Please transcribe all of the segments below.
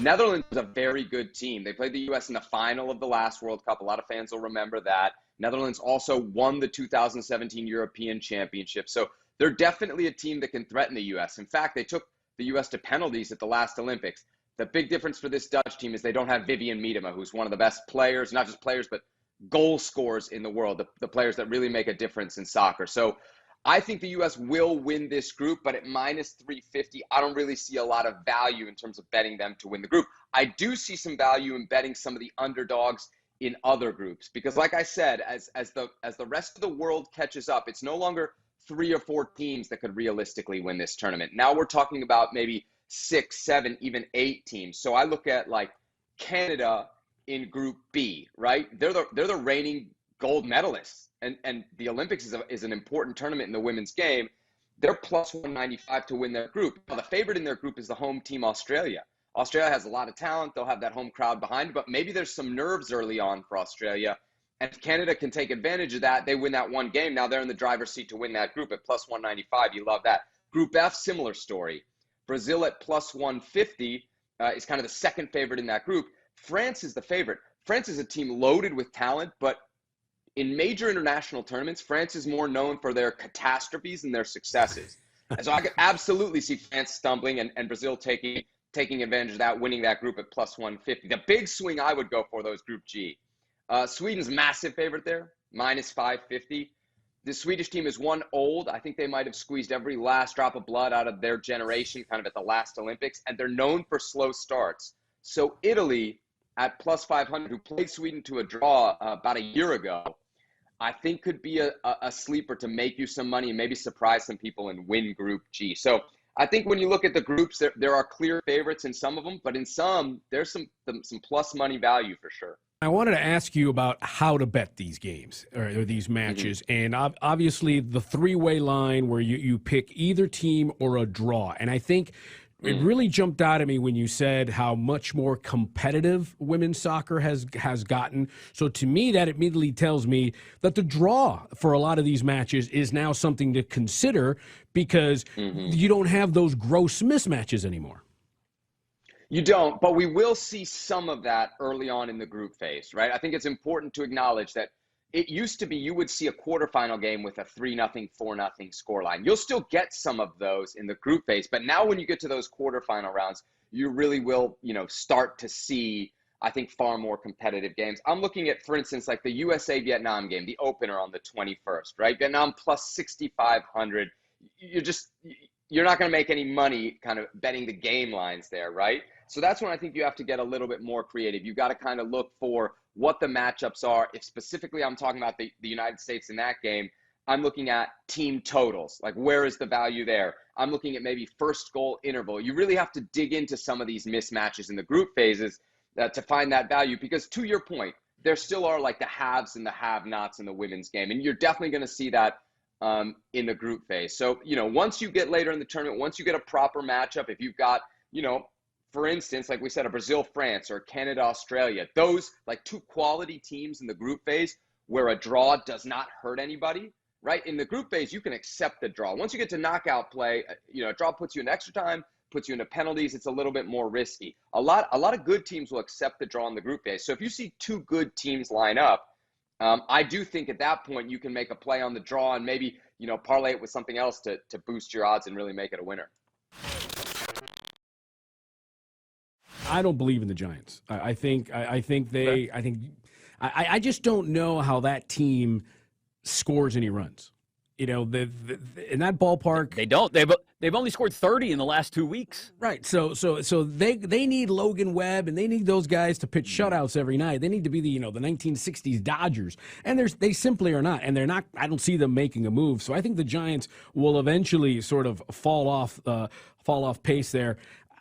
Netherlands is a very good team. They played the U.S. in the final of the last World Cup. A lot of fans will remember that. Netherlands also won the 2017 European Championship. So they're definitely a team that can threaten the U.S. In fact, they took the U.S. to penalties at the last Olympics. The big difference for this Dutch team is they don't have Vivian Miedema, who's one of the best players, not just players, but goal scorers in the world, the players that really make a difference in soccer. So I think the U.S. will win this group, but at minus 350, I don't really see a lot of value in terms of betting them to win the group. I do see some value in betting some of the underdogs in other groups, because like I said, as the rest of the world catches up, it's no longer 3 or 4 teams that could realistically win this tournament. Now we're talking about maybe 6, 7, even 8 teams. So I look at like Canada in Group B, right? They're the reigning gold medalists, and the Olympics is an important tournament in the women's game. They're plus 195 to win their group. Now the favorite in their group is the home team, Australia. Australia has a lot of talent. They'll have that home crowd behind, but maybe there's some nerves early on for Australia. And if Canada can take advantage of that, they win that one game. Now they're in the driver's seat to win that group at plus 195. You love that. Group F, similar story. Brazil at plus 150 is kind of the second favorite in that group. France is the favorite. France is a team loaded with talent, but in major international tournaments, France is more known for their catastrophes than their successes. And so I could absolutely see France stumbling and Brazil taking advantage of that, winning that group at plus 150. The big swing I would go for, though, is Group G. Sweden's massive favorite there, minus 550. The Swedish team is one old. I think they might have squeezed every last drop of blood out of their generation kind of at the last Olympics, and they're known for slow starts. So Italy at plus 500, who played Sweden to a draw about a year ago, I think could be a sleeper to make you some money and maybe surprise some people and win Group G. So I think when you look at the groups, there are clear favorites in some of them, but in some, there's some plus money value for sure. I wanted to ask you about how to bet these games or these matches. Mm-hmm. And obviously the 3-way line where you pick either team or a draw. And I think it really jumped out at me when you said how much more competitive women's soccer has gotten. So to me, that immediately tells me that the draw for a lot of these matches is now something to consider because you don't have those gross mismatches anymore. You don't, but we will see some of that early on in the group phase, right? I think it's important to acknowledge that it used to be you would see a quarterfinal game with a 3-0, 4-0 scoreline. You'll still get some of those in the group phase, but now when you get to those quarterfinal rounds, you really will, start to see, I think, far more competitive games. I'm looking at, for instance, like the USA-Vietnam game, the opener on the 21st, right? Vietnam plus 6,500. You're not going to make any money kind of betting the game lines there, right? So that's when I think you have to get a little bit more creative. You've got to kind of look for what the matchups are. If specifically I'm talking about the United States in that game, I'm looking at team totals. Like, where is the value there? I'm looking at maybe first goal interval. You really have to dig into some of these mismatches in the group phases to find that value, because to your point, there still are like the haves and the have-nots in the women's game. And you're definitely going to see that in the group phase. So, once you get later in the tournament, once you get a proper matchup, if you've got, for instance, like we said, a Brazil-France or Canada-Australia, those like 2 quality teams in the group phase where a draw does not hurt anybody, right? In the group phase, you can accept the draw. Once you get to knockout play, a draw puts you in extra time, puts you into penalties. It's a little bit more risky. A lot of good teams will accept the draw in the group phase. So if you see 2 good teams line up, I do think at that point you can make a play on the draw and maybe, parlay it with something else to boost your odds and really make it a winner. I don't believe in the Giants. I just don't know how that team scores any runs. In that ballpark, they don't. They've only scored 30 in the last 2 weeks. Right. So they need Logan Webb and they need those guys to pitch shutouts every night. They need to be the 1960s Dodgers, and they simply are not. And they're not. I don't see them making a move. So I think the Giants will eventually sort of fall off pace there.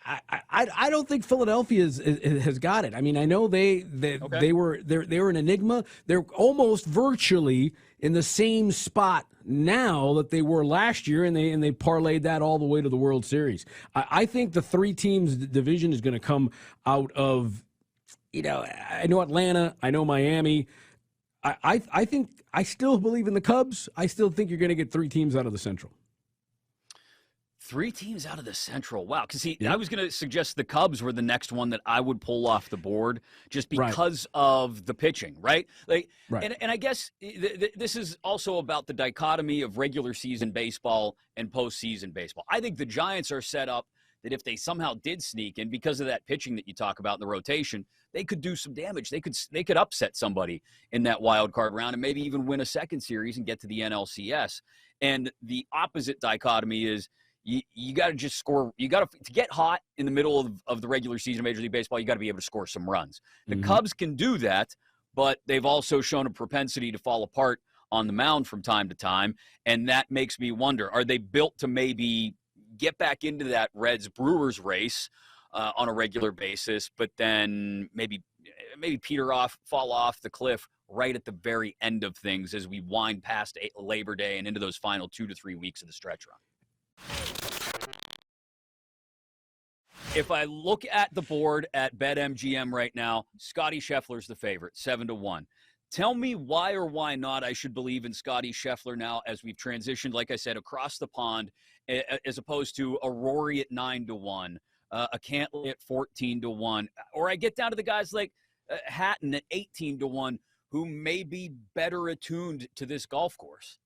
I don't think Philadelphia has got it. I mean, I know they were an enigma. They're almost virtually in the same spot now that they were last year, and they parlayed that all the way to the World Series. I think the 3 teams division is going to come out of, I know Atlanta, I know Miami. I still believe in the Cubs. I still think you're going to get 3 teams out of the Central. 3 teams out of the Central. Wow. Because Yep. I was going to suggest the Cubs were the next one that I would pull off the board just Right. because of the pitching, right? Like, Right. and I guess this is also about the dichotomy of regular season baseball and postseason baseball. I think the Giants are set up that if they somehow did sneak in because of that pitching that you talk about in the rotation, they could do some damage. They could upset somebody in that wild card round and maybe even win a second series and get to the NLCS. And the opposite dichotomy is you got to just score. You got to get hot in the middle of the regular season of Major League Baseball. You got to be able to score some runs. The Cubs can do that, but they've also shown a propensity to fall apart on the mound from time to time, and that makes me wonder: are they built to maybe get back into that Reds-Brewers race on a regular basis, but then maybe fall off the cliff right at the very end of things as we wind past Labor Day and into those final 2 to 3 weeks of the stretch run? If I look at the board at BetMGM right now, Scotty Scheffler's the favorite, 7-1. Tell me why or why not I should believe in Scotty Scheffler now as we've transitioned, like I said, across the pond, as opposed to a Rory at 9-1, a Cantlay at 14-1, or I get down to the guys like Hatton at 18-1, who may be better attuned to this golf course.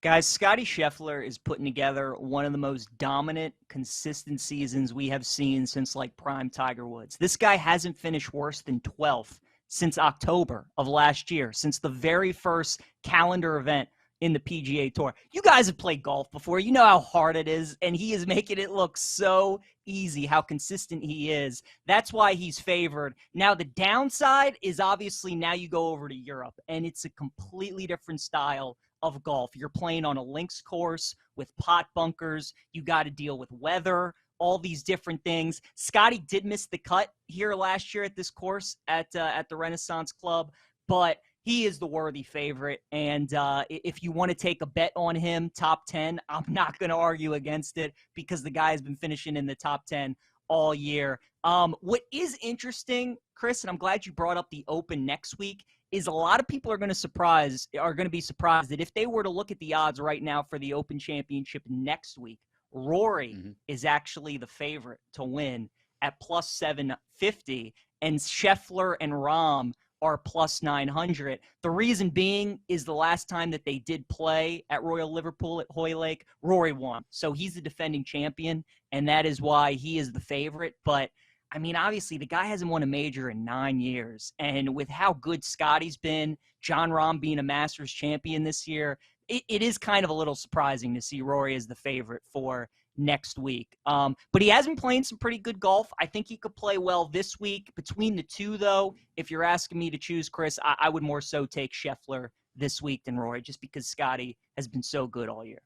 Guys, Scotty Scheffler is putting together one of the most dominant, consistent seasons we have seen since like prime Tiger Woods. This guy hasn't finished worse than 12th since October of last year, since the very first calendar event in the PGA Tour. You guys have played golf before. You know how hard it is, and he is making it look so easy, how consistent he is. That's why he's favored. Now, the downside is obviously now you go over to Europe, and it's a completely different style of golf. You're playing on a links course with pot bunkers. You got to deal with weather, all these different things. Scotty did miss the cut here last year at this course at the Renaissance Club, but he is the worthy favorite. And if you want to take a bet on him, top 10, I'm not going to argue against it because the guy has been finishing in the top 10 all year. What is interesting, Chris, and I'm glad you brought up the Open next week, is a lot of people are going to be surprised that if they were to look at the odds right now for the Open Championship next week, Rory is actually the favorite to win at plus 750, and Scheffler and Rahm are plus 900. The reason being is the last time that they did play at Royal Liverpool at Hoylake, Rory won. So he's the defending champion, and that is why he is the favorite. But I mean, obviously, the guy hasn't won a major in 9 years. And with how good Scotty's been, Jon Rahm being a Masters champion this year, it is kind of a little surprising to see Rory as the favorite for next week. But he has been playing some pretty good golf. I think he could play well this week. Between the two, though, if you're asking me to choose, Chris, I would more so take Scheffler this week than Rory, just because Scotty has been so good all year.